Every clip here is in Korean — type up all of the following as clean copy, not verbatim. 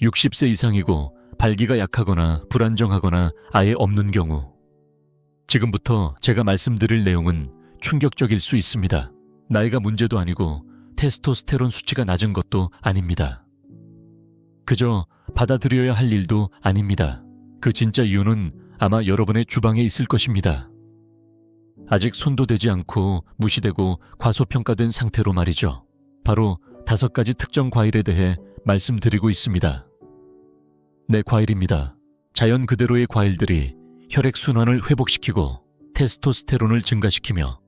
60세 이상이고 발기가 약하거나 불안정하거나 아예 없는 경우. 지금부터 제가 말씀드릴 내용은 충격적일 수 있습니다. 나이가 문제도 아니고 테스토스테론 수치가 낮은 것도 아닙니다. 그저 받아들여야 할 일도 아닙니다. 그 진짜 이유는 아마 여러분의 주방에 있을 것입니다. 아직 손도 대지 않고 무시되고 과소평가된 상태로 말이죠. 바로 5가지 특정 과일에 대해 말씀드리고 있습니다. 네, 과일입니다. 자연 그대로의 과일들이 혈액순환을 회복시키고 테스토스테론을 증가시키며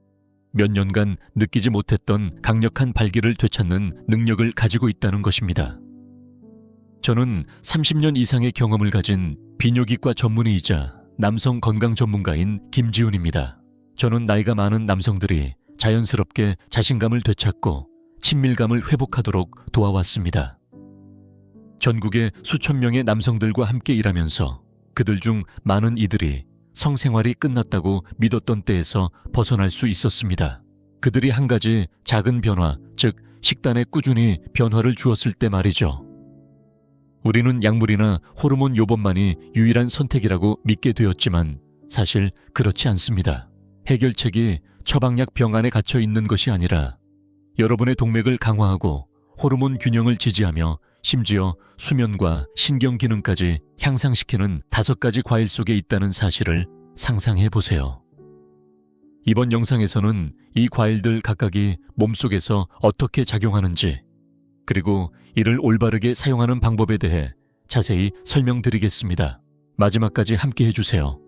몇 년간 느끼지 못했던 강력한 발기를 되찾는 능력을 가지고 있다는 것입니다. 저는 30년 이상의 경험을 가진 비뇨기과 전문의이자 남성 건강 전문가인 김지훈입니다. 저는 나이가 많은 남성들이 자연스럽게 자신감을 되찾고 친밀감을 회복하도록 도와왔습니다. 전국의 수천 명의 남성들과 함께 일하면서 그들 중 많은 이들이 성생활이 끝났다고 믿었던 때에서 벗어날 수 있었습니다. 그들이 한 가지 작은 변화, 즉 식단에 꾸준히 변화를 주었을 때 말이죠. 우리는 약물이나 호르몬 요법만이 유일한 선택이라고 믿게 되었지만 사실 그렇지 않습니다. 해결책이 처방약 병 안에 갇혀 있는 것이 아니라 여러분의 동맥을 강화하고 호르몬 균형을 지지하며 심지어 수면과 신경 기능까지 향상시키는 5가지 과일 속에 있다는 사실을 상상해 보세요. 이번 영상에서는 이 과일들 각각이 몸속에서 어떻게 작용하는지, 그리고 이를 올바르게 사용하는 방법에 대해 자세히 설명드리겠습니다. 마지막까지 함께 해주세요.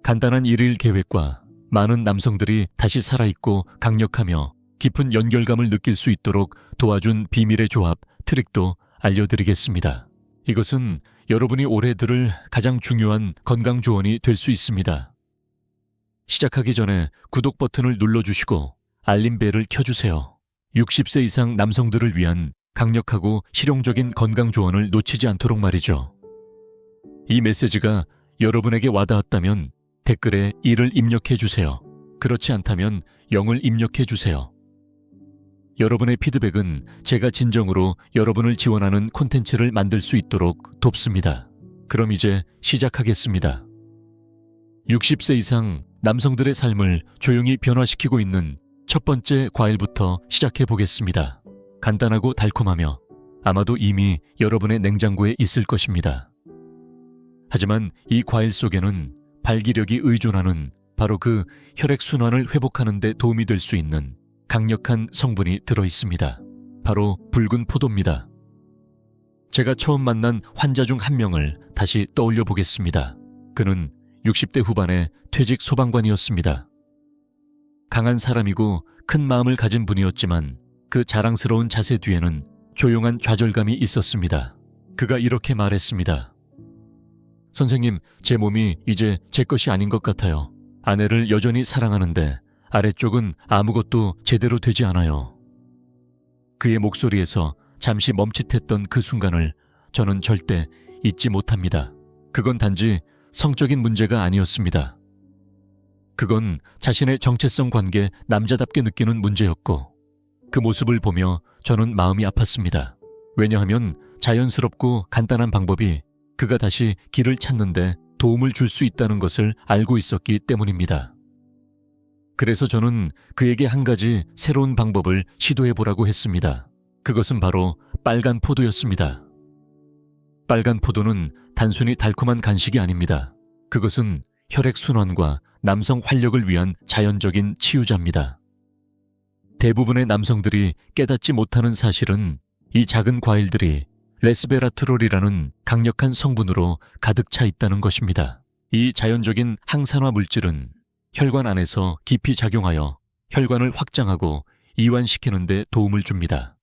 간단한 일일 계획과 많은 남성들이 다시 살아있고 강력하며 깊은 연결감을 느낄 수 있도록 도와준 비밀의 조합, 트릭도 알려드리겠습니다. 이것은 여러분이 올해 들을 가장 중요한 건강 조언이 될 수 있습니다. 시작하기 전에 구독 버튼을 눌러주시고 알림벨을 켜주세요. 60세 이상 남성들을 위한 강력하고 실용적인 건강 조언을 놓치지 않도록 말이죠. 이 메시지가 여러분에게 와닿았다면 댓글에 1을 입력해주세요. 그렇지 않다면 0을 입력해주세요. 여러분의 피드백은 제가 진정으로 여러분을 지원하는 콘텐츠를 만들 수 있도록 돕습니다. 그럼 이제 시작하겠습니다. 60세 이상 남성들의 삶을 조용히 변화시키고 있는 첫 번째 과일부터 시작해 보겠습니다. 간단하고 달콤하며 아마도 이미 여러분의 냉장고에 있을 것입니다. 하지만 이 과일 속에는 발기력이 의존하는 바로 그 혈액순환을 회복하는 데 도움이 될 수 있는 강력한 성분이 들어있습니다. 바로 붉은 포도입니다. 제가 처음 만난 환자 중 한 명을 다시 떠올려 보겠습니다. 그는 60대 후반의 퇴직 소방관이었습니다. 강한 사람이고 큰 마음을 가진 분이었지만 그 자랑스러운 자세 뒤에는 조용한 좌절감이 있었습니다. 그가 이렇게 말했습니다. 선생님, 제 몸이 이제 제 것이 아닌 것 같아요. 아내를 여전히 사랑하는데 아래쪽은 아무것도 제대로 되지 않아요. 그의 목소리에서 잠시 멈칫했던 그 순간을 저는 절대 잊지 못합니다. 그건 단지 성적인 문제가 아니었습니다. 그건 자신의 정체성 관계 남자답게 느끼는 문제였고 그 모습을 보며 저는 마음이 아팠습니다. 왜냐하면 자연스럽고 간단한 방법이 그가 다시 길을 찾는데 도움을 줄 수 있다는 것을 알고 있었기 때문입니다. 그래서 저는 그에게 한 가지 새로운 방법을 시도해보라고 했습니다. 그것은 바로 빨간 포도였습니다. 빨간 포도는 단순히 달콤한 간식이 아닙니다. 그것은 혈액순환과 남성 활력을 위한 자연적인 치유자입니다. 대부분의 남성들이 깨닫지 못하는 사실은 이 작은 과일들이 레스베라트롤이라는 강력한 성분으로 가득 차 있다는 것입니다. 이 자연적인 항산화 물질은 혈관 안에서 깊이 작용하여 혈관을 확장하고 이완시키는 데 도움을 줍니다.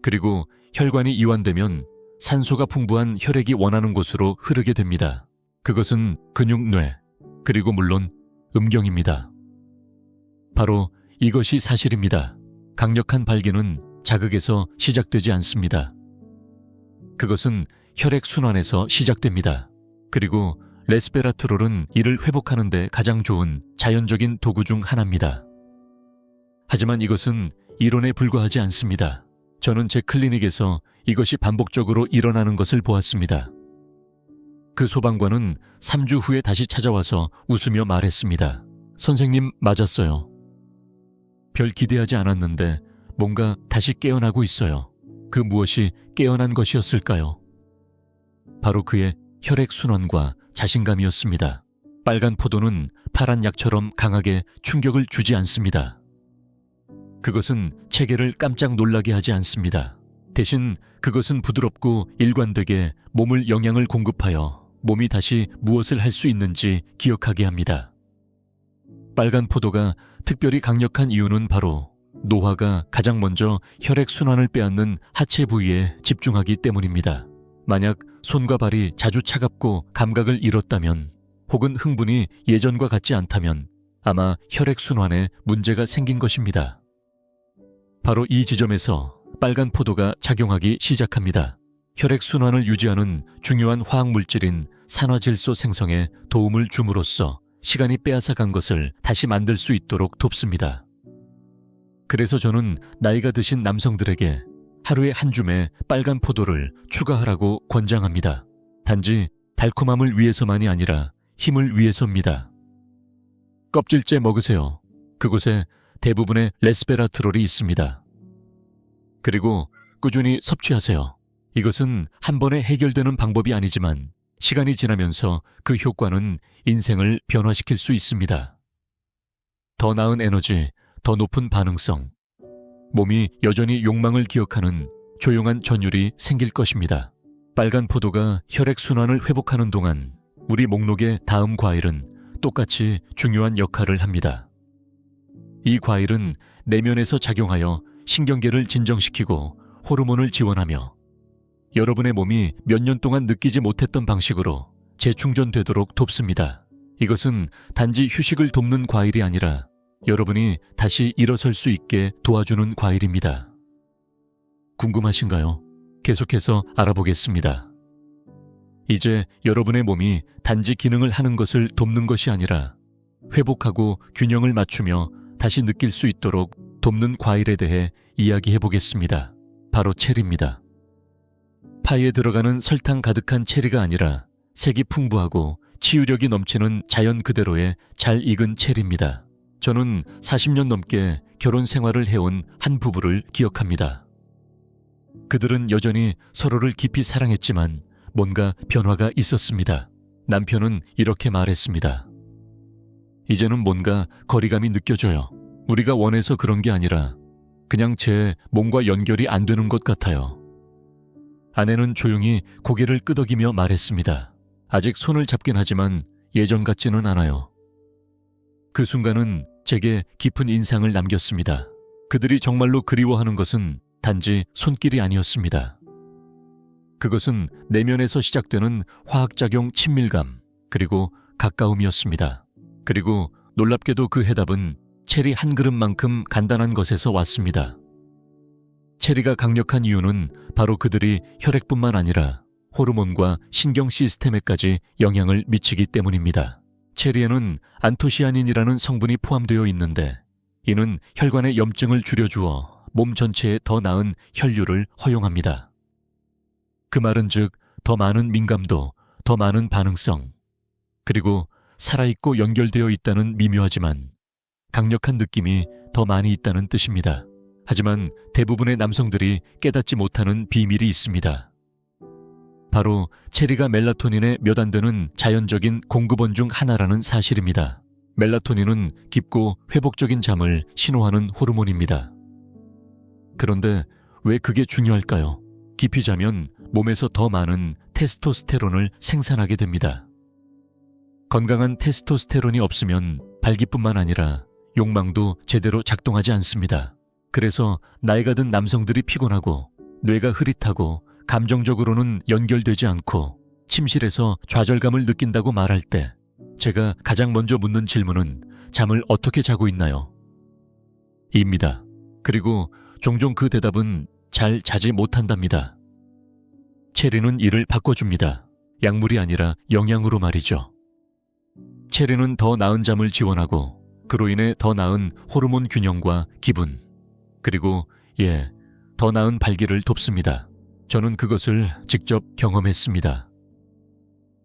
그리고 혈관이 이완되면 산소가 풍부한 혈액이 원하는 곳으로 흐르게 됩니다. 그것은 근육, 뇌, 그리고 물론 음경입니다. 바로 이것이 사실입니다. 강력한 발기는 자극에서 시작되지 않습니다. 그것은 혈액순환에서 시작됩니다. 그리고 레스베라트롤은 이를 회복하는 데 가장 좋은 자연적인 도구 중 하나입니다. 하지만 이것은 이론에 불과하지 않습니다. 저는 제 클리닉에서 이것이 반복적으로 일어나는 것을 보았습니다. 그 소방관은 3주 후에 다시 찾아와서 웃으며 말했습니다. 선생님, 맞았어요. 별 기대하지 않았는데 뭔가 다시 깨어나고 있어요. 그 무엇이 깨어난 것이었을까요? 바로 그의 혈액순환과 자신감이었습니다. 빨간 포도는 파란 약처럼 강하게 충격을 주지 않습니다. 그것은 체계를 깜짝 놀라게 하지 않습니다. 대신 그것은 부드럽고 일관되게 몸을 영양을 공급하여 몸이 다시 무엇을 할 수 있는지 기억하게 합니다. 빨간 포도가 특별히 강력한 이유는 바로 노화가 가장 먼저 혈액순환을 빼앗는 하체 부위에 집중하기 때문입니다. 만약 손과 발이 자주 차갑고 감각을 잃었다면, 혹은 흥분이 예전과 같지 않다면 아마 혈액순환에 문제가 생긴 것입니다. 바로 이 지점에서 빨간 포도가 작용하기 시작합니다. 혈액순환을 유지하는 중요한 화학물질인 산화질소 생성에 도움을 줌으로써 시간이 빼앗아간 것을 다시 만들 수 있도록 돕습니다. 그래서 저는 나이가 드신 남성들에게 하루에 한 줌의 빨간 포도를 추가하라고 권장합니다. 단지 달콤함을 위해서만이 아니라 힘을 위해서입니다. 껍질째 먹으세요. 그곳에 대부분의 레스베라트롤이 있습니다. 그리고 꾸준히 섭취하세요. 이것은 한 번에 해결되는 방법이 아니지만 시간이 지나면서 그 효과는 인생을 변화시킬 수 있습니다. 더 나은 에너지, 더 높은 반응성, 몸이 여전히 욕망을 기억하는 조용한 전율이 생길 것입니다. 빨간 포도가 혈액순환을 회복하는 동안 우리 목록의 다음 과일은 똑같이 중요한 역할을 합니다. 이 과일은 내면에서 작용하여 신경계를 진정시키고 호르몬을 지원하며 여러분의 몸이 몇 년 동안 느끼지 못했던 방식으로 재충전되도록 돕습니다. 이것은 단지 휴식을 돕는 과일이 아니라 여러분이 다시 일어설 수 있게 도와주는 과일입니다. 궁금하신가요? 계속해서 알아보겠습니다. 이제 여러분의 몸이 단지 기능을 하는 것을 돕는 것이 아니라 회복하고 균형을 맞추며 다시 느낄 수 있도록 돕는 과일에 대해 이야기해 보겠습니다. 바로 체리입니다. 파이에 들어가는 설탕 가득한 체리가 아니라 색이 풍부하고 치유력이 넘치는 자연 그대로의 잘 익은 체리입니다. 저는 40년 넘게 결혼 생활을 해온 한 부부를 기억합니다. 그들은 여전히 서로를 깊이 사랑했지만 뭔가 변화가 있었습니다. 남편은 이렇게 말했습니다. 이제는 뭔가 거리감이 느껴져요. 우리가 원해서 그런 게 아니라 그냥 제 몸과 연결이 안 되는 것 같아요. 아내는 조용히 고개를 끄덕이며 말했습니다. 아직 손을 잡긴 하지만 예전 같지는 않아요. 그 순간은 제게 깊은 인상을 남겼습니다. 그들이 정말로 그리워하는 것은 단지 손길이 아니었습니다. 그것은 내면에서 시작되는 화학작용 친밀감, 그리고 가까움이었습니다. 그리고 놀랍게도 그 해답은 체리 한 그릇만큼 간단한 것에서 왔습니다. 체리가 강력한 이유는 바로 그들이 혈액뿐만 아니라 호르몬과 신경 시스템에까지 영향을 미치기 때문입니다. 체리에는 안토시아닌이라는 성분이 포함되어 있는데 이는 혈관의 염증을 줄여주어 몸 전체에 더 나은 혈류를 허용합니다. 그 말은 즉 더 많은 민감도, 더 많은 반응성, 그리고 살아있고 연결되어 있다는 미묘하지만 강력한 느낌이 더 많이 있다는 뜻입니다. 하지만 대부분의 남성들이 깨닫지 못하는 비밀이 있습니다. 바로 체리가 멜라토닌의 몇 안 되는 자연적인 공급원 중 하나라는 사실입니다. 멜라토닌은 깊고 회복적인 잠을 신호하는 호르몬입니다. 그런데 왜 그게 중요할까요? 깊이 자면 몸에서 더 많은 테스토스테론을 생산하게 됩니다. 건강한 테스토스테론이 없으면 발기뿐만 아니라 욕망도 제대로 작동하지 않습니다. 그래서 나이가 든 남성들이 피곤하고 뇌가 흐릿하고 감정적으로는 연결되지 않고 침실에서 좌절감을 느낀다고 말할 때 제가 가장 먼저 묻는 질문은 잠을 어떻게 자고 있나요? 입니다. 그리고 종종 그 대답은 잘 자지 못한답니다. 체리는 이를 바꿔줍니다. 약물이 아니라 영양으로 말이죠. 체리는 더 나은 잠을 지원하고 그로 인해 더 나은 호르몬 균형과 기분, 그리고 더 나은 발기를 돕습니다. 저는 그것을 직접 경험했습니다.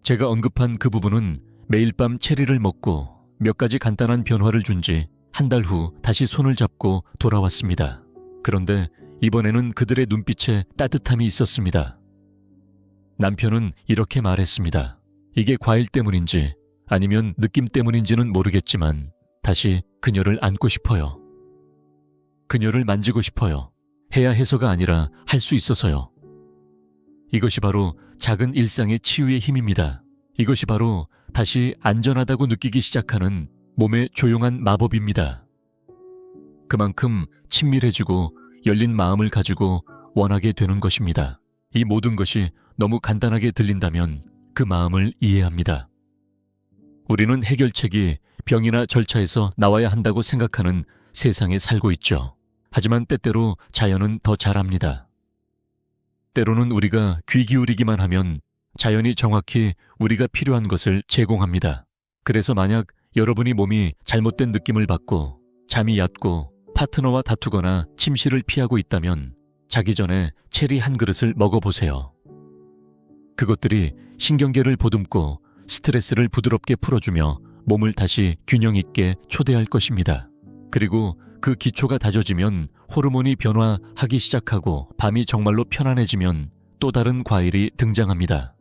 제가 언급한 그 부부는 매일 밤 체리를 먹고 몇 가지 간단한 변화를 준 지 한 달 후 다시 손을 잡고 돌아왔습니다. 그런데 이번에는 그들의 눈빛에 따뜻함이 있었습니다. 남편은 이렇게 말했습니다. 이게 과일 때문인지 아니면 느낌 때문인지는 모르겠지만 다시 그녀를 안고 싶어요. 그녀를 만지고 싶어요. 해야 해서가 아니라 할 수 있어서요. 이것이 바로 작은 일상의 치유의 힘입니다. 이것이 바로 다시 안전하다고 느끼기 시작하는 몸의 조용한 마법입니다. 그만큼 친밀해지고 열린 마음을 가지고 원하게 되는 것입니다. 이 모든 것이 너무 간단하게 들린다면 그 마음을 이해합니다. 우리는 해결책이 병이나 절차에서 나와야 한다고 생각하는 세상에 살고 있죠. 하지만 때때로 자연은 더 잘합니다. 때로는 우리가 귀 기울이기만 하면 자연이 정확히 우리가 필요한 것을 제공합니다. 그래서 만약 여러분이 몸이 잘못된 느낌을 받고 잠이 얕고 파트너와 다투거나 침실을 피하고 있다면 자기 전에 체리 한 그릇을 먹어보세요. 그것들이 신경계를 보듬고 스트레스를 부드럽게 풀어주며 몸을 다시 균형 있게 초대할 것입니다. 그리고 그 기초가 다져지면 호르몬이 변화하기 시작하고 밤이 정말로 편안해지면 또 다른 과일이 등장합니다.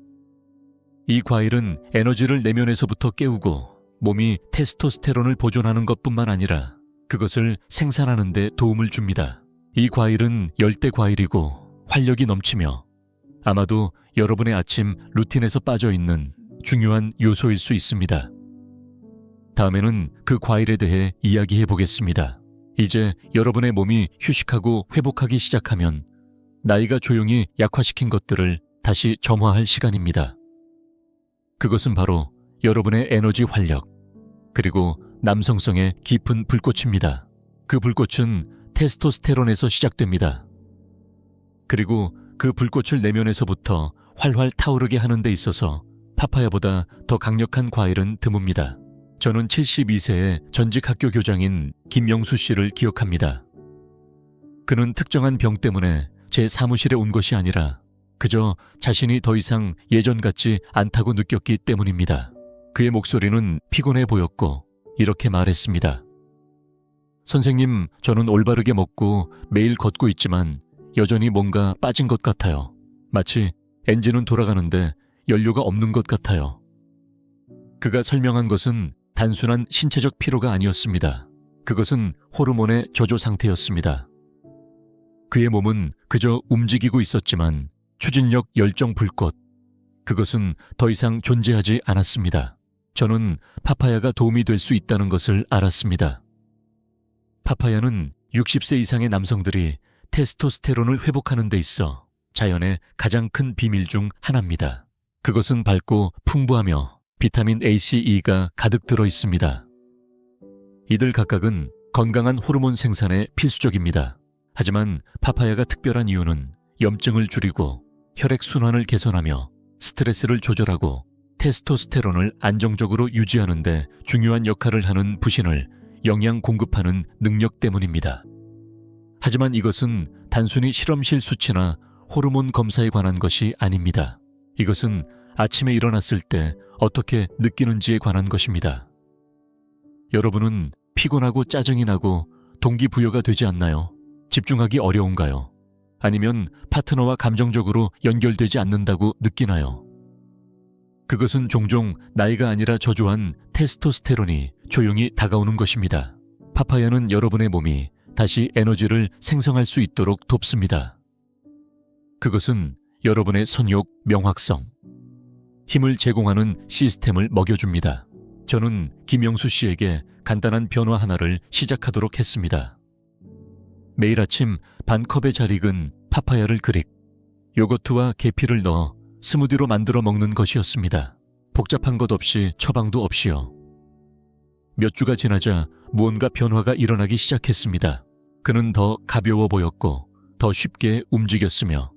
이 과일은 에너지를 내면에서부터 깨우고 몸이 테스토스테론을 보존하는 것뿐만 아니라 그것을 생산하는 데 도움을 줍니다. 이 과일은 열대 과일이고 활력이 넘치며 아마도 여러분의 아침 루틴에서 빠져있는 중요한 요소일 수 있습니다. 다음에는 그 과일에 대해 이야기해 보겠습니다. 이제 여러분의 몸이 휴식하고 회복하기 시작하면 나이가 조용히 약화시킨 것들을 다시 점화할 시간입니다. 그것은 바로 여러분의 에너지 활력, 그리고 남성성의 깊은 불꽃입니다. 그 불꽃은 테스토스테론에서 시작됩니다. 그리고 그 불꽃을 내면에서부터 활활 타오르게 하는 데 있어서 파파야보다 더 강력한 과일은 드뭅니다. 저는 72세의 전직 학교 교장인 김영수 씨를 기억합니다. 그는 특정한 병 때문에 제 사무실에 온 것이 아니라 그저 자신이 더 이상 예전 같지 않다고 느꼈기 때문입니다. 그의 목소리는 피곤해 보였고 이렇게 말했습니다. 선생님, 저는 올바르게 먹고 매일 걷고 있지만 여전히 뭔가 빠진 것 같아요. 마치 엔진은 돌아가는데 연료가 없는 것 같아요. 그가 설명한 것은 단순한 신체적 피로가 아니었습니다. 그것은 호르몬의 저조 상태였습니다. 그의 몸은 그저 움직이고 있었지만 추진력 열정 불꽃, 그것은 더 이상 존재하지 않았습니다. 저는 파파야가 도움이 될 수 있다는 것을 알았습니다. 파파야는 60세 이상의 남성들이 테스토스테론을 회복하는 데 있어 자연의 가장 큰 비밀 중 하나입니다. 그것은 밝고 풍부하며 비타민 A, C, E가 가득 들어 있습니다. 이들 각각은 건강한 호르몬 생산에 필수적입니다. 하지만 파파야가 특별한 이유는 염증을 줄이고 혈액순환을 개선하며 스트레스를 조절하고 테스토스테론을 안정적으로 유지하는 데 중요한 역할을 하는 부신을 영양 공급하는 능력 때문입니다. 하지만 이것은 단순히 실험실 수치나 호르몬 검사에 관한 것이 아닙니다. 이것은 아침에 일어났을 때 어떻게 느끼는지에 관한 것입니다. 여러분은 피곤하고 짜증이 나고 동기부여가 되지 않나요? 집중하기 어려운가요? 아니면 파트너와 감정적으로 연결되지 않는다고 느끼나요? 그것은 종종 나이가 아니라 저조한 테스토스테론이 조용히 다가오는 것입니다. 파파야는 여러분의 몸이 다시 에너지를 생성할 수 있도록 돕습니다. 그것은 여러분의 선욕, 명확성, 힘을 제공하는 시스템을 먹여줍니다. 저는 김영수 씨에게 간단한 변화 하나를 시작하도록 했습니다. 매일 아침 반 컵에 잘 익은 파파야를 그릭, 요거트와 계피를 넣어 스무디로 만들어 먹는 것이었습니다. 복잡한 것 없이 처방도 없이요. 몇 주가 지나자 무언가 변화가 일어나기 시작했습니다. 그는 더 가벼워 보였고 더 쉽게 움직였으며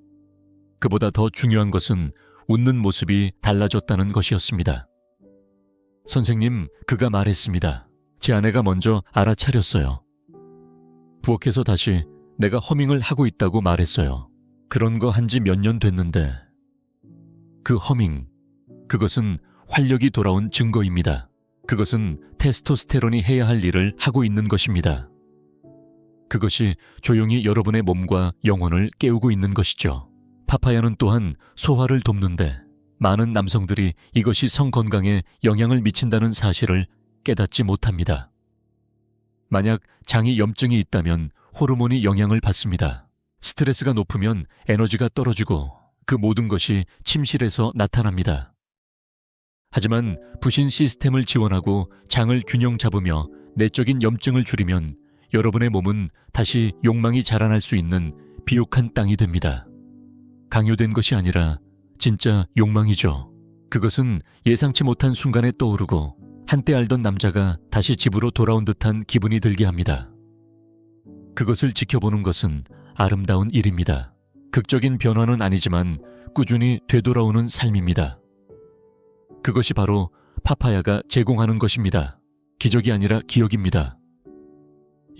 그보다 더 중요한 것은 웃는 모습이 달라졌다는 것이었습니다. 선생님, 그가 말했습니다. 제 아내가 먼저 알아차렸어요. 부엌에서 다시 내가 허밍을 하고 있다고 말했어요. 그런 거 한지 몇 년 됐는데. 그 허밍, 그것은 활력이 돌아온 증거입니다. 그것은 테스토스테론이 해야 할 일을 하고 있는 것입니다. 그것이 조용히 여러분의 몸과 영혼을 깨우고 있는 것이죠. 파파야는 또한 소화를 돕는데 많은 남성들이 이것이 성 건강에 영향을 미친다는 사실을 깨닫지 못합니다. 만약 장이 염증이 있다면 호르몬이 영향을 받습니다. 스트레스가 높으면 에너지가 떨어지고 그 모든 것이 침실에서 나타납니다. 하지만 부신 시스템을 지원하고 장을 균형 잡으며 내적인 염증을 줄이면 여러분의 몸은 다시 욕망이 자라날 수 있는 비옥한 땅이 됩니다. 강요된 것이 아니라 진짜 욕망이죠. 그것은 예상치 못한 순간에 떠오르고 한때 알던 남자가 다시 집으로 돌아온 듯한 기분이 들게 합니다. 그것을 지켜보는 것은 아름다운 일입니다. 극적인 변화는 아니지만 꾸준히 되돌아오는 삶입니다. 그것이 바로 파파야가 제공하는 것입니다. 기적이 아니라 기억입니다.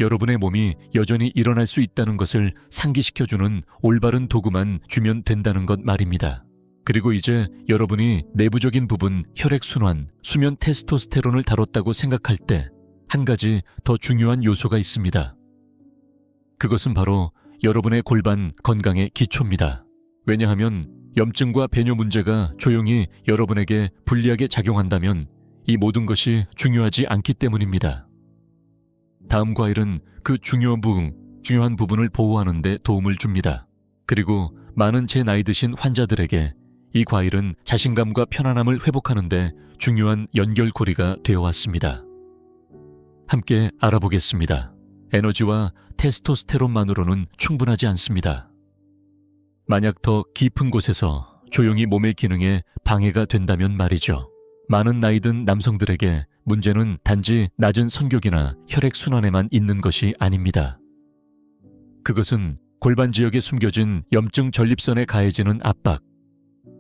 여러분의 몸이 여전히 일어날 수 있다는 것을 상기시켜주는 올바른 도구만 주면 된다는 것 말입니다. 그리고 이제 여러분이 내부적인 부분, 혈액순환, 수면 테스토스테론을 다뤘다고 생각할 때 한 가지 더 중요한 요소가 있습니다. 그것은 바로 여러분의 골반 건강의 기초입니다. 왜냐하면 염증과 배뇨 문제가 조용히 여러분에게 불리하게 작용한다면 이 모든 것이 중요하지 않기 때문입니다. 다음 과일은 그 중요한 부분을 보호하는 데 도움을 줍니다. 그리고 많은 제 나이 드신 환자들에게 이 과일은 자신감과 편안함을 회복하는 데 중요한 연결고리가 되어 왔습니다. 함께 알아보겠습니다. 에너지와 테스토스테론만으로는 충분하지 않습니다. 만약 더 깊은 곳에서 조용히 몸의 기능에 방해가 된다면 말이죠. 많은 나이 든 남성들에게 문제는 단지 낮은 선격이나 혈액순환에만 있는 것이 아닙니다. 그것은 골반 지역에 숨겨진 염증 전립선에 가해지는 압박,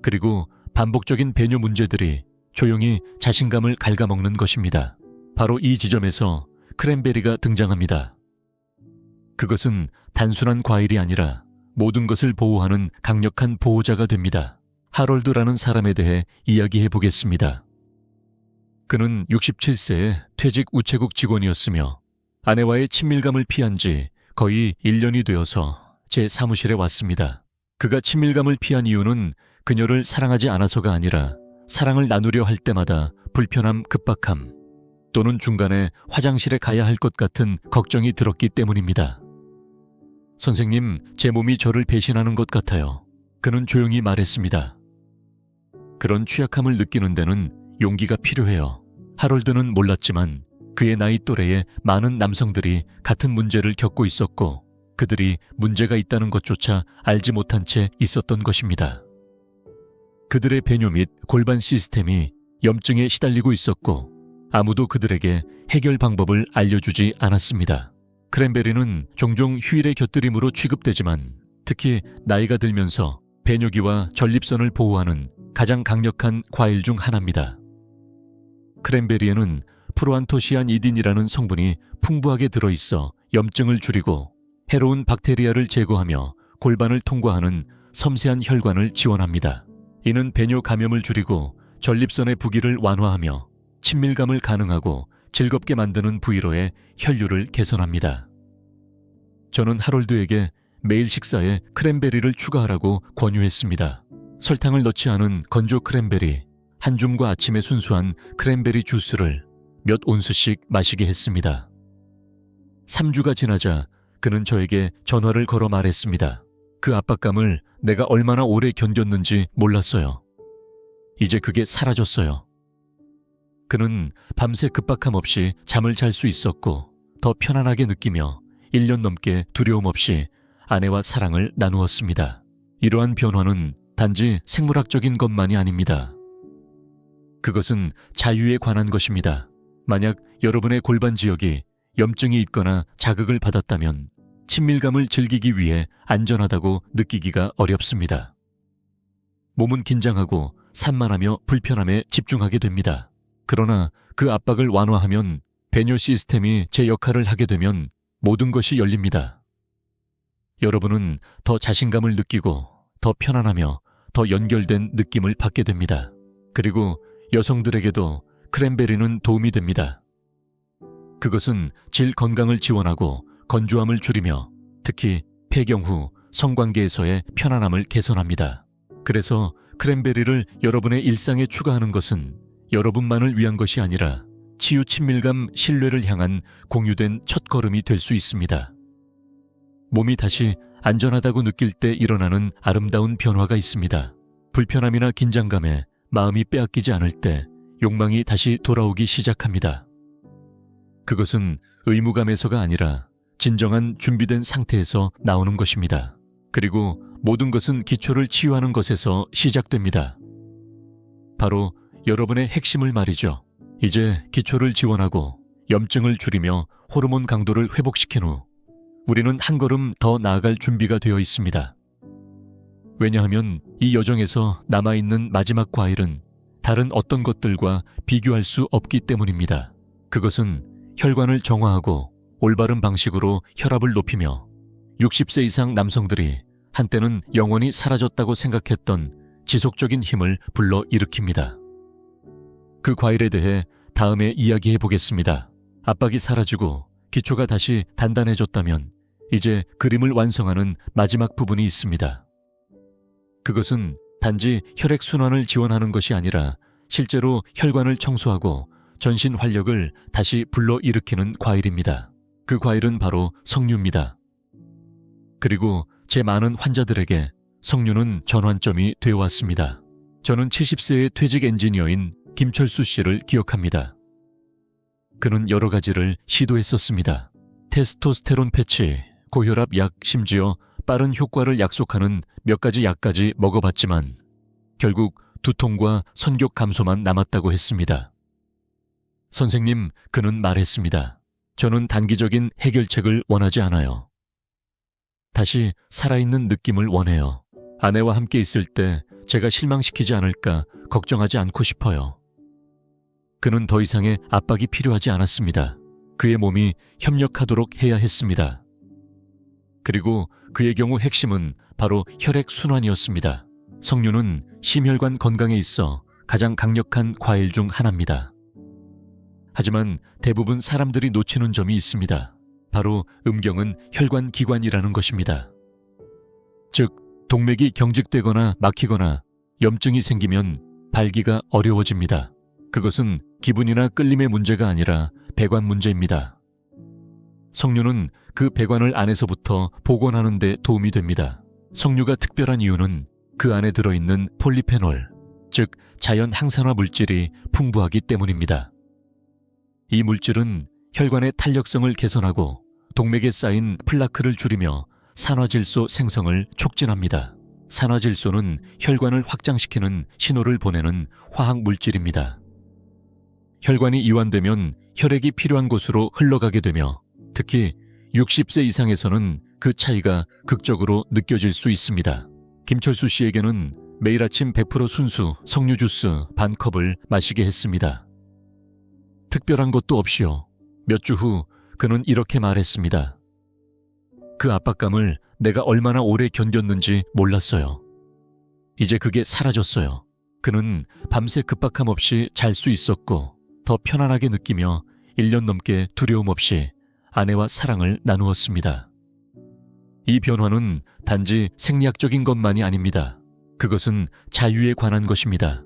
그리고 반복적인 배뇨 문제들이 조용히 자신감을 갉아먹는 것입니다. 바로 이 지점에서 크랜베리가 등장합니다. 그것은 단순한 과일이 아니라 모든 것을 보호하는 강력한 보호자가 됩니다. 하롤드라는 사람에 대해 이야기해 보겠습니다. 그는 67세의 퇴직 우체국 직원이었으며 아내와의 친밀감을 피한 지 거의 1년이 되어서 제 사무실에 왔습니다. 그가 친밀감을 피한 이유는 그녀를 사랑하지 않아서가 아니라 사랑을 나누려 할 때마다 불편함, 급박함 또는 중간에 화장실에 가야 할 것 같은 걱정이 들었기 때문입니다. 선생님, 제 몸이 저를 배신하는 것 같아요. 그는 조용히 말했습니다. 그런 취약함을 느끼는 데는 용기가 필요해요. 하롤드는 몰랐지만 그의 나이 또래의 많은 남성들이 같은 문제를 겪고 있었고 그들이 문제가 있다는 것조차 알지 못한 채 있었던 것입니다. 그들의 배뇨 및 골반 시스템이 염증에 시달리고 있었고 아무도 그들에게 해결 방법을 알려주지 않았습니다. 크랜베리는 종종 휴일의 곁들임으로 취급되지만 특히 나이가 들면서 배뇨기와 전립선을 보호하는 가장 강력한 과일 중 하나입니다. 크랜베리에는 프로안토시아니딘이라는 성분이 풍부하게 들어있어 염증을 줄이고 해로운 박테리아를 제거하며 골반을 통과하는 섬세한 혈관을 지원합니다. 이는 배뇨 감염을 줄이고 전립선의 부기를 완화하며 친밀감을 가능하고 즐겁게 만드는 부위로의 혈류를 개선합니다. 저는 하롤드에게 매일 식사에 크랜베리를 추가하라고 권유했습니다. 설탕을 넣지 않은 건조 크랜베리 한 줌과 아침에 순수한 크랜베리 주스를 몇 온수씩 마시게 했습니다. 3주가 지나자 그는 저에게 전화를 걸어 말했습니다. 그 압박감을 내가 얼마나 오래 견뎠는지 몰랐어요. 이제 그게 사라졌어요. 그는 밤새 급박함 없이 잠을 잘 수 있었고 더 편안하게 느끼며 1년 넘게 두려움 없이 아내와 사랑을 나누었습니다. 이러한 변화는 단지 생물학적인 것만이 아닙니다. 그것은 자유에 관한 것입니다. 만약 여러분의 골반 지역이 염증이 있거나 자극을 받았다면 친밀감을 즐기기 위해 안전하다고 느끼기가 어렵습니다. 몸은 긴장하고 산만하며 불편함에 집중하게 됩니다. 그러나 그 압박을 완화하면 배뇨 시스템이 제 역할을 하게 되면 모든 것이 열립니다. 여러분은 더 자신감을 느끼고 더 편안하며 더 연결된 느낌을 받게 됩니다. 그리고 여성들에게도 크랜베리는 도움이 됩니다. 그것은 질 건강을 지원하고 건조함을 줄이며 특히 폐경 후 성관계에서의 편안함을 개선합니다. 그래서 크랜베리를 여러분의 일상에 추가하는 것은 여러분만을 위한 것이 아니라 치유 친밀감 신뢰를 향한 공유된 첫걸음이 될 수 있습니다. 몸이 다시 안전하다고 느낄 때 일어나는 아름다운 변화가 있습니다. 불편함이나 긴장감에 마음이 빼앗기지 않을 때 욕망이 다시 돌아오기 시작합니다. 그것은 의무감에서가 아니라 진정한 준비된 상태에서 나오는 것입니다. 그리고 모든 것은 기초를 치유하는 것에서 시작됩니다. 바로 여러분의 핵심을 말이죠. 이제 기초를 지원하고 염증을 줄이며 호르몬 강도를 회복시킨 후 우리는 한 걸음 더 나아갈 준비가 되어 있습니다. 왜냐하면 이 여정에서 남아있는 마지막 과일은 다른 어떤 것들과 비교할 수 없기 때문입니다. 그것은 혈관을 정화하고 올바른 방식으로 혈압을 높이며 60세 이상 남성들이 한때는 영원히 사라졌다고 생각했던 지속적인 힘을 불러일으킵니다. 그 과일에 대해 다음에 이야기해 보겠습니다. 압박이 사라지고 기초가 다시 단단해졌다면 이제 그림을 완성하는 마지막 부분이 있습니다. 그것은 단지 혈액순환을 지원하는 것이 아니라 실제로 혈관을 청소하고 전신 활력을 다시 불러일으키는 과일입니다. 그 과일은 바로 석류입니다. 그리고 제 많은 환자들에게 석류는 전환점이 되어왔습니다. 저는 70세의 퇴직 엔지니어인 김철수 씨를 기억합니다. 그는 여러 가지를 시도했었습니다. 테스토스테론 패치, 고혈압 약, 심지어 빠른 효과를 약속하는 몇 가지 약까지 먹어봤지만 결국 두통과 선격 감소만 남았다고 했습니다. 선생님, 그는 말했습니다. 저는 단기적인 해결책을 원하지 않아요. 다시 살아있는 느낌을 원해요. 아내와 함께 있을 때 제가 실망시키지 않을까 걱정하지 않고 싶어요. 그는 더 이상의 압박이 필요하지 않았습니다. 그의 몸이 협력하도록 해야 했습니다. 그리고 그의 경우 핵심은 바로 혈액순환이었습니다. 석류는 심혈관 건강에 있어 가장 강력한 과일 중 하나입니다. 하지만 대부분 사람들이 놓치는 점이 있습니다. 바로 음경은 혈관 기관이라는 것입니다. 즉, 동맥이 경직되거나 막히거나 염증이 생기면 발기가 어려워집니다. 그것은 기분이나 끌림의 문제가 아니라 배관 문제입니다. 석류는 그 배관을 안에서부터 복원하는 데 도움이 됩니다. 석류가 특별한 이유는 그 안에 들어있는 폴리페놀, 즉 자연 항산화 물질이 풍부하기 때문입니다. 이 물질은 혈관의 탄력성을 개선하고 동맥에 쌓인 플라크를 줄이며 산화질소 생성을 촉진합니다. 산화질소는 혈관을 확장시키는 신호를 보내는 화학 물질입니다. 혈관이 이완되면 혈액이 필요한 곳으로 흘러가게 되며 특히 60세 이상에서는 그 차이가 극적으로 느껴질 수 있습니다. 김철수 씨에게는 매일 아침 100% 순수 석류 주스 반 컵을 마시게 했습니다. 특별한 것도 없이요. 몇 주 후 그는 이렇게 말했습니다. 그 압박감을 내가 얼마나 오래 견뎠는지 몰랐어요. 이제 그게 사라졌어요. 그는 밤새 급박함 없이 잘 수 있었고 더 편안하게 느끼며 1년 넘게 두려움 없이 아내와 사랑을 나누었습니다. 이 변화는 단지 생리학적인 것만이 아닙니다. 그것은 자유에 관한 것입니다.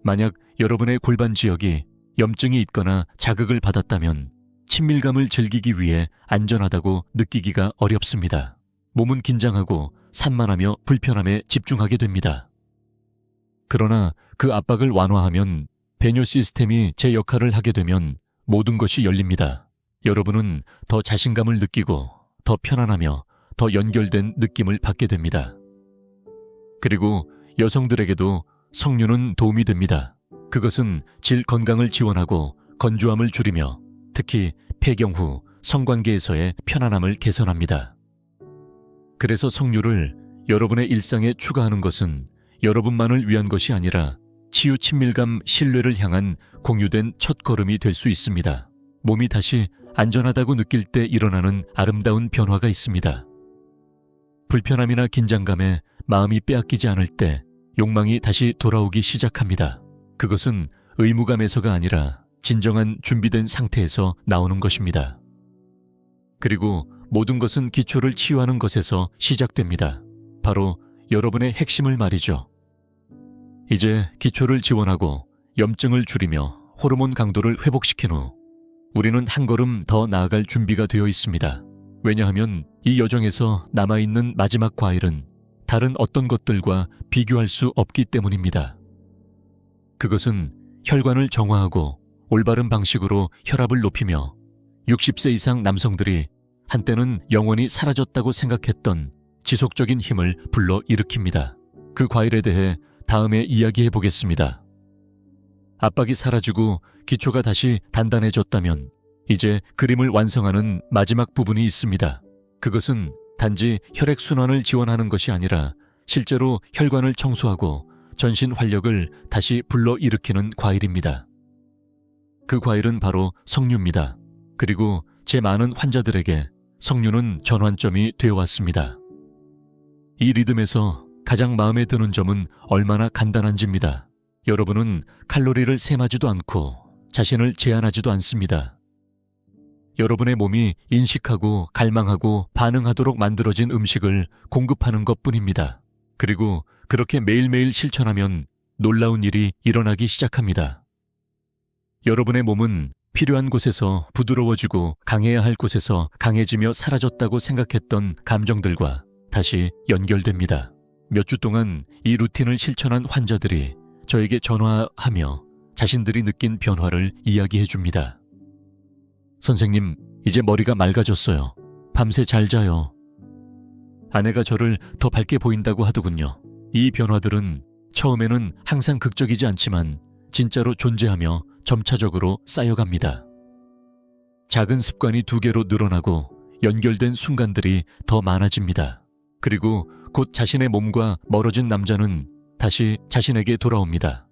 만약 여러분의 골반 지역이 염증이 있거나 자극을 받았다면 친밀감을 즐기기 위해 안전하다고 느끼기가 어렵습니다. 몸은 긴장하고 산만하며 불편함에 집중하게 됩니다. 그러나 그 압박을 완화하면 배뇨 시스템이 제 역할을 하게 되면 모든 것이 열립니다. 여러분은 더 자신감을 느끼고 더 편안하며 더 연결된 느낌을 받게 됩니다. 그리고 여성들에게도 석류는 도움이 됩니다. 그것은 질 건강을 지원하고 건조함을 줄이며 특히 폐경 후 성관계에서의 편안함을 개선합니다. 그래서 석류를 여러분의 일상에 추가하는 것은 여러분만을 위한 것이 아니라 치유 친밀감 신뢰를 향한 공유된 첫걸음이 될 수 있습니다. 몸이 다시 안전하다고 느낄 때 일어나는 아름다운 변화가 있습니다. 불편함이나 긴장감에 마음이 빼앗기지 않을 때 욕망이 다시 돌아오기 시작합니다. 그것은 의무감에서가 아니라 진정한 준비된 상태에서 나오는 것입니다. 그리고 모든 것은 기초를 치유하는 것에서 시작됩니다. 바로 여러분의 핵심을 말이죠. 이제 기초를 지원하고 염증을 줄이며 호르몬 강도를 회복시킨 후 우리는 한 걸음 더 나아갈 준비가 되어 있습니다. 왜냐하면 이 여정에서 남아있는 마지막 과일은 다른 어떤 것들과 비교할 수 없기 때문입니다. 그것은 혈관을 정화하고 올바른 방식으로 혈압을 높이며 60세 이상 남성들이 한때는 영원히 사라졌다고 생각했던 지속적인 힘을 불러일으킵니다. 그 과일에 대해 다음에 이야기해 보겠습니다. 압박이 사라지고 기초가 다시 단단해졌다면 이제 그림을 완성하는 마지막 부분이 있습니다. 그것은 단지 혈액순환을 지원하는 것이 아니라 실제로 혈관을 청소하고 전신 활력을 다시 불러일으키는 과일입니다. 그 과일은 바로 석류입니다. 그리고 제 많은 환자들에게 석류는 전환점이 되어왔습니다. 이 리듬에서 가장 마음에 드는 점은 얼마나 간단한지입니다. 여러분은 칼로리를 셈하지도 않고 자신을 제한하지도 않습니다. 여러분의 몸이 인식하고 갈망하고 반응하도록 만들어진 음식을 공급하는 것뿐입니다. 그리고 그렇게 매일매일 실천하면 놀라운 일이 일어나기 시작합니다. 여러분의 몸은 필요한 곳에서 부드러워지고 강해야 할 곳에서 강해지며 사라졌다고 생각했던 감정들과 다시 연결됩니다. 몇 주 동안 이 루틴을 실천한 환자들이 저에게 전화하며 자신들이 느낀 변화를 이야기해 줍니다. 선생님, 이제 머리가 맑아졌어요. 밤새 잘 자요. 아내가 저를 더 밝게 보인다고 하더군요. 이 변화들은 처음에는 항상 극적이지 않지만 진짜로 존재하며 점차적으로 쌓여갑니다. 작은 습관이 2개로 늘어나고 연결된 순간들이 더 많아집니다. 그리고 곧 자신의 몸과 멀어진 남자는 다시 자신에게 돌아옵니다.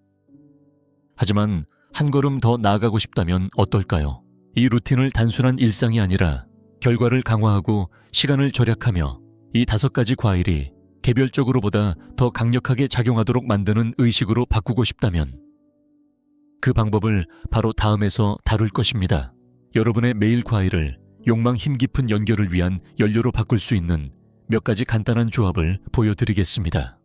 하지만 한 걸음 더 나아가고 싶다면 어떨까요? 이 루틴을 단순한 일상이 아니라 결과를 강화하고 시간을 절약하며 이 5가지 과일이 개별적으로보다 더 강력하게 작용하도록 만드는 의식으로 바꾸고 싶다면 그 방법을 바로 다음에서 다룰 것입니다. 여러분의 매일 과일을 욕망 힘 깊은 연결을 위한 연료로 바꿀 수 있는 몇 가지 간단한 조합을 보여드리겠습니다.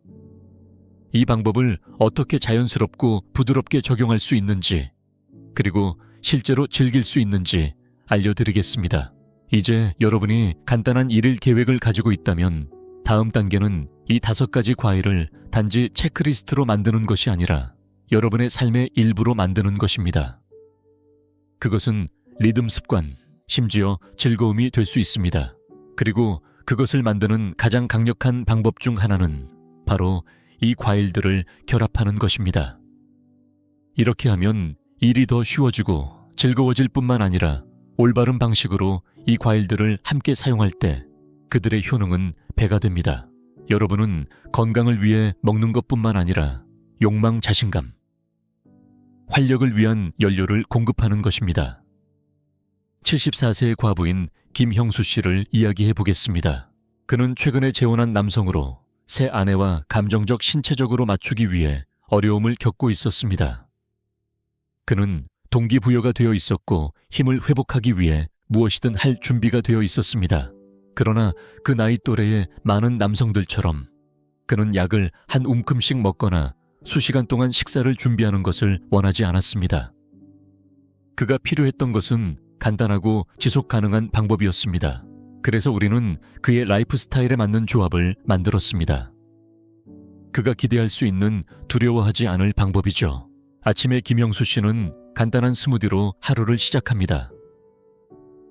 이 방법을 어떻게 자연스럽고 부드럽게 적용할 수 있는지, 그리고 실제로 즐길 수 있는지 알려드리겠습니다. 이제 여러분이 간단한 일일 계획을 가지고 있다면 다음 단계는 이 5가지 과일을 단지 체크리스트로 만드는 것이 아니라 여러분의 삶의 일부로 만드는 것입니다. 그것은 리듬 습관, 심지어 즐거움이 될 수 있습니다. 그리고 그것을 만드는 가장 강력한 방법 중 하나는 바로 이 과일들을 결합하는 것입니다. 이렇게 하면 일이 더 쉬워지고 즐거워질 뿐만 아니라 올바른 방식으로 이 과일들을 함께 사용할 때 그들의 효능은 배가 됩니다. 여러분은 건강을 위해 먹는 것뿐만 아니라 욕망, 자신감, 활력을 위한 연료를 공급하는 것입니다. 74세의 과부인 김형수 씨를 이야기해 보겠습니다. 그는 최근에 재혼한 남성으로 새 아내와 감정적, 신체적으로 맞추기 위해 어려움을 겪고 있었습니다. 그는 동기부여가 되어 있었고 힘을 회복하기 위해 무엇이든 할 준비가 되어 있었습니다. 그러나 그 나이 또래의 많은 남성들처럼 그는 약을 한 움큼씩 먹거나 수시간 동안 식사를 준비하는 것을 원하지 않았습니다. 그가 필요했던 것은 간단하고 지속 가능한 방법이었습니다. 그래서 우리는 그의 라이프 스타일에 맞는 조합을 만들었습니다. 그가 기대할 수 있는 두려워하지 않을 방법이죠. 아침에 김영수 씨는 간단한 스무디로 하루를 시작합니다.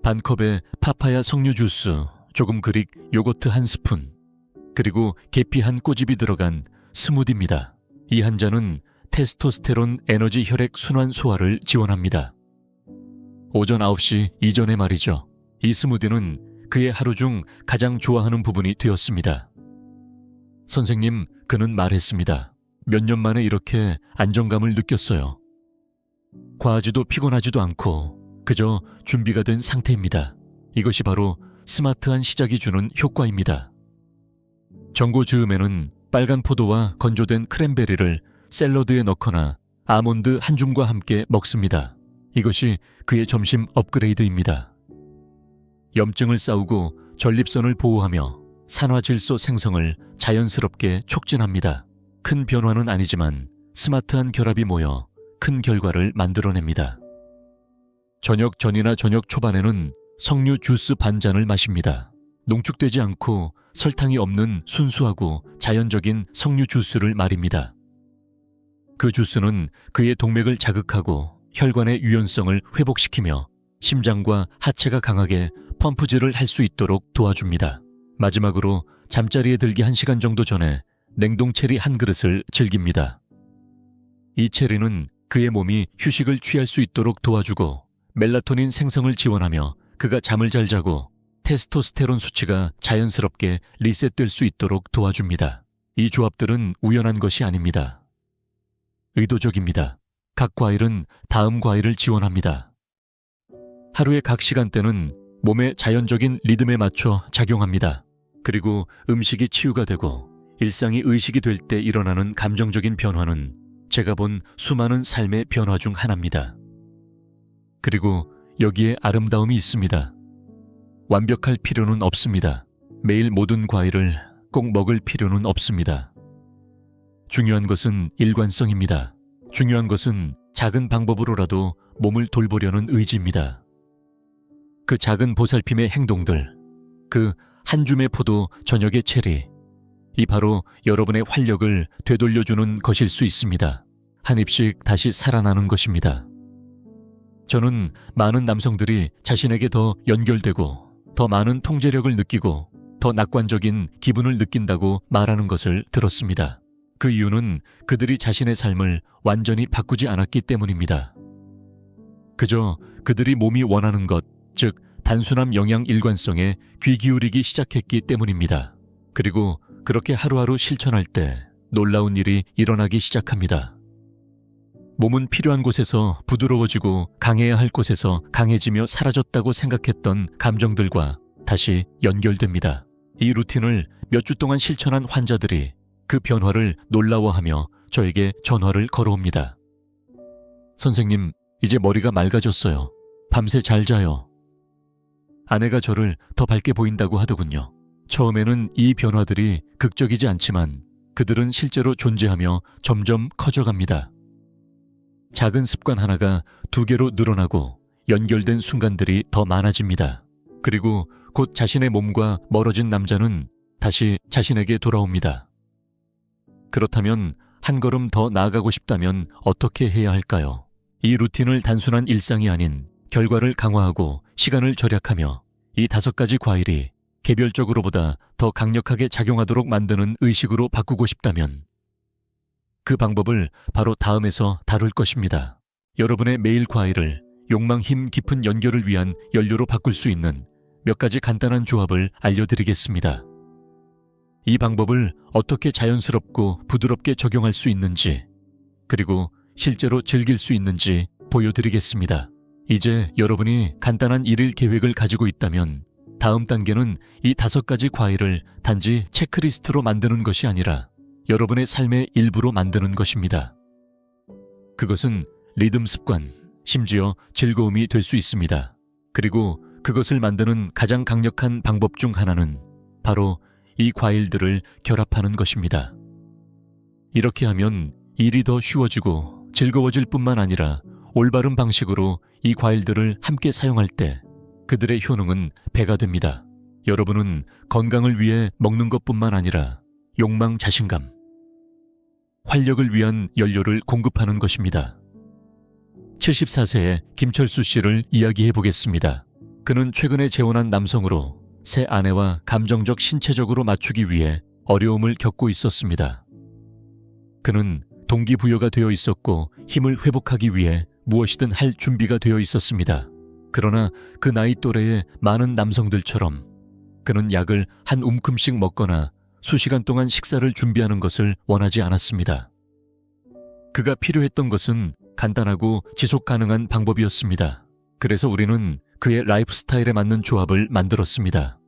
반 컵에 파파야 석류 주스, 조금 그릭 요거트 한 스푼, 그리고 계피 한 꼬집이 들어간 스무디입니다. 이 한 잔은 테스토스테론 에너지 혈액 순환 소화를 지원합니다. 오전 9시 이전에 말이죠. 이 스무디는 그의 하루 중 가장 좋아하는 부분이 되었습니다. 선생님, 그는 말했습니다. 몇 년 만에 이렇게 안정감을 느꼈어요. 과하지도 피곤하지도 않고 그저 준비가 된 상태입니다. 이것이 바로 스마트한 시작이 주는 효과입니다. 정고 즈음에는 빨간 포도와 건조된 크랜베리를 샐러드에 넣거나 아몬드 한 줌과 함께 먹습니다. 이것이 그의 점심 업그레이드입니다. 염증을 싸우고 전립선을 보호하며 산화질소 생성을 자연스럽게 촉진합니다. 큰 변화는 아니지만 스마트한 결합이 모여 큰 결과를 만들어냅니다. 저녁 전이나 저녁 초반에는 석류 주스 반잔을 마십니다. 농축되지 않고 설탕이 없는 순수하고 자연적인 석류 주스를 말입니다. 그 주스는 그의 동맥을 자극하고 혈관의 유연성을 회복시키며 심장과 하체가 강하게 펌프질을 할 수 있도록 도와줍니다. 마지막으로 잠자리에 들기 1시간 정도 전에 냉동 체리 한 그릇을 즐깁니다. 이 체리는 그의 몸이 휴식을 취할 수 있도록 도와주고 멜라토닌 생성을 지원하며 그가 잠을 잘 자고 테스토스테론 수치가 자연스럽게 리셋될 수 있도록 도와줍니다. 이 조합들은 우연한 것이 아닙니다. 의도적입니다. 각 과일은 다음 과일을 지원합니다. 하루의 각 시간대는 몸의 자연적인 리듬에 맞춰 작용합니다. 그리고 음식이 치유가 되고 일상이 의식이 될 때 일어나는 감정적인 변화는 제가 본 수많은 삶의 변화 중 하나입니다. 그리고 여기에 아름다움이 있습니다. 완벽할 필요는 없습니다. 매일 모든 과일을 꼭 먹을 필요는 없습니다. 중요한 것은 일관성입니다. 중요한 것은 작은 방법으로라도 몸을 돌보려는 의지입니다. 그 작은 보살핌의 행동들, 그 한 줌의 포도, 저녁의 체리, 이 바로 여러분의 활력을 되돌려주는 것일 수 있습니다. 한 입씩 다시 살아나는 것입니다. 저는 많은 남성들이 자신에게 더 연결되고 더 많은 통제력을 느끼고 더 낙관적인 기분을 느낀다고 말하는 것을 들었습니다. 그 이유는 그들이 자신의 삶을 완전히 바꾸지 않았기 때문입니다. 그저 그들이 몸이 원하는 것, 즉 단순함 영양 일관성에 귀 기울이기 시작했기 때문입니다. 그리고 그렇게 하루하루 실천할 때 놀라운 일이 일어나기 시작합니다. 몸은 필요한 곳에서 부드러워지고 강해야 할 곳에서 강해지며 사라졌다고 생각했던 감정들과 다시 연결됩니다. 이 루틴을 몇 주 동안 실천한 환자들이 그 변화를 놀라워하며 저에게 전화를 걸어옵니다. 선생님, 이제 머리가 맑아졌어요. 밤새 잘 자요. 아내가 저를 더 밝게 보인다고 하더군요. 처음에는 이 변화들이 극적이지 않지만 그들은 실제로 존재하며 점점 커져갑니다. 작은 습관 하나가 2개로 늘어나고 연결된 순간들이 더 많아집니다. 그리고 곧 자신의 몸과 멀어진 남자는 다시 자신에게 돌아옵니다. 그렇다면 한 걸음 더 나아가고 싶다면 어떻게 해야 할까요? 이 루틴을 단순한 일상이 아닌 결과를 강화하고 시간을 절약하며 이 5가지 과일이 개별적으로보다 더 강력하게 작용하도록 만드는 의식으로 바꾸고 싶다면 그 방법을 바로 다음에서 다룰 것입니다. 여러분의 매일 과일을 욕망 힘 깊은 연결을 위한 연료로 바꿀 수 있는 몇 가지 간단한 조합을 알려드리겠습니다. 이 방법을 어떻게 자연스럽고 부드럽게 적용할 수 있는지, 그리고 실제로 즐길 수 있는지 보여드리겠습니다. 이제 여러분이 간단한 일일 계획을 가지고 있다면 다음 단계는 이 5가지 과일을 단지 체크리스트로 만드는 것이 아니라 여러분의 삶의 일부로 만드는 것입니다. 그것은 리듬 습관, 심지어 즐거움이 될 수 있습니다. 그리고 그것을 만드는 가장 강력한 방법 중 하나는 바로 이 과일들을 결합하는 것입니다. 이렇게 하면 일이 더 쉬워지고 즐거워질 뿐만 아니라 올바른 방식으로 이 과일들을 함께 사용할 때 그들의 효능은 배가 됩니다. 여러분은 건강을 위해 먹는 것뿐만 아니라 욕망, 자신감, 활력을 위한 연료를 공급하는 것입니다. 74세의 김철수 씨를 이야기해 보겠습니다. 그는 최근에 재혼한 남성으로 새 아내와 감정적, 신체적으로 맞추기 위해 어려움을 겪고 있었습니다. 그는 동기부여가 되어 있었고 힘을 회복하기 위해 무엇이든 할 준비가 되어 있었습니다. 그러나 그 나이 또래의 많은 남성들처럼 그는 약을 한 움큼씩 먹거나 수시간 동안 식사를 준비하는 것을 원하지 않았습니다. 그가 필요했던 것은 간단하고 지속 가능한 방법이었습니다. 그래서 우리는 그의 라이프 스타일에 맞는 조합을 만들었습니다.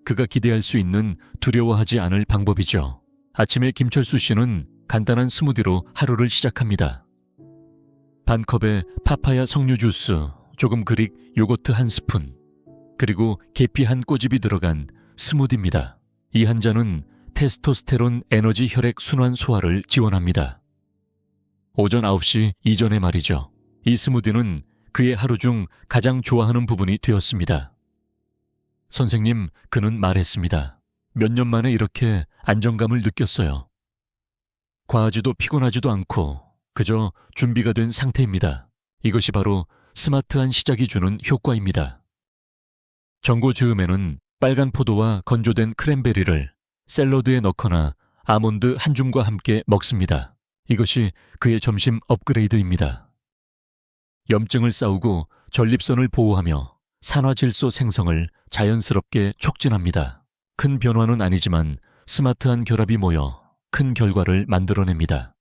그가 기대할 수 있는 두려워하지 않을 방법이죠. 아침에 김철수 씨는 간단한 스무디로 하루를 시작합니다. 반 컵에 파파야 석류 주스, 조금 그릭 요거트 한 스푼, 그리고 계피 한 꼬집이 들어간 스무디입니다. 이 한 잔은 테스토스테론 에너지 혈액 순환 소화를 지원합니다. 오전 9시 이전에 말이죠. 이 스무디는 그의 하루 중 가장 좋아하는 부분이 되었습니다. 선생님, 그는 말했습니다. 몇 년 만에 이렇게 안정감을 느꼈어요. 과하지도 피곤하지도 않고 그저 준비가 된 상태입니다. 이것이 바로 스마트한 시작이 주는 효과입니다. 전고 즈음에는 빨간 포도와 건조된 크랜베리를 샐러드에 넣거나 아몬드 한 줌과 함께 먹습니다. 이것이 그의 점심 업그레이드입니다. 염증을 싸우고 전립선을 보호하며 산화질소 생성을 자연스럽게 촉진합니다. 큰 변화는 아니지만 스마트한 결합이 모여 큰 결과를 만들어냅니다.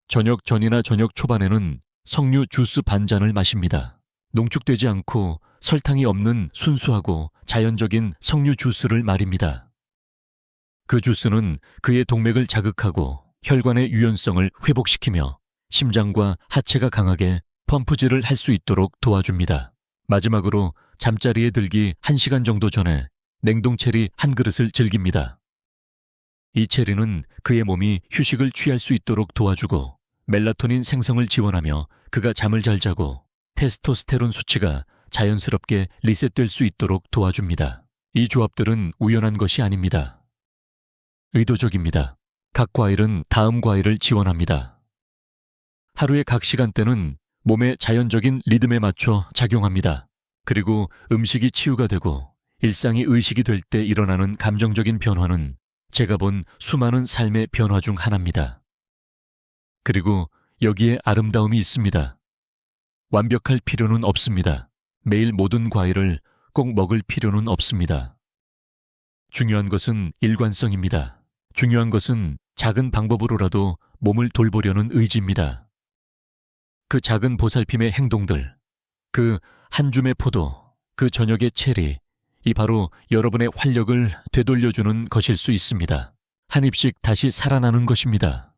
저녁 전이나 저녁 초반에는 석류 주스 반잔을 마십니다. 농축되지 않고 설탕이 없는 순수하고 자연적인 석류 주스를 말입니다. 그 주스는 그의 동맥을 자극하고 혈관의 유연성을 회복시키며 심장과 하체가 강하게 펌프질을 할 수 있도록 도와줍니다. 마지막으로 잠자리에 들기 1시간 정도 전에 냉동 체리 한 그릇을 즐깁니다. 이 체리는 그의 몸이 휴식을 취할 수 있도록 도와주고 멜라토닌 생성을 지원하며 그가 잠을 잘 자고 테스토스테론 수치가 자연스럽게 리셋될 수 있도록 도와줍니다. 이 조합들은 우연한 것이 아닙니다. 의도적입니다. 각 과일은 다음 과일을 지원합니다. 하루의 각 시간대는 몸의 자연적인 리듬에 맞춰 작용합니다. 그리고 음식이 치유가 되고 일상이 의식이 될 때 일어나는 감정적인 변화는 제가 본 수많은 삶의 변화 중 하나입니다. 그리고 여기에 아름다움이 있습니다. 완벽할 필요는 없습니다. 매일 모든 과일을 꼭 먹을 필요는 없습니다. 중요한 것은 일관성입니다. 중요한 것은 작은 방법으로라도 몸을 돌보려는 의지입니다. 그 작은 보살핌의 행동들, 그 한 줌의 포도, 그 저녁의 체리, 이 바로 여러분의 활력을 되돌려주는 것일 수 있습니다. 한 입씩 다시 살아나는 것입니다.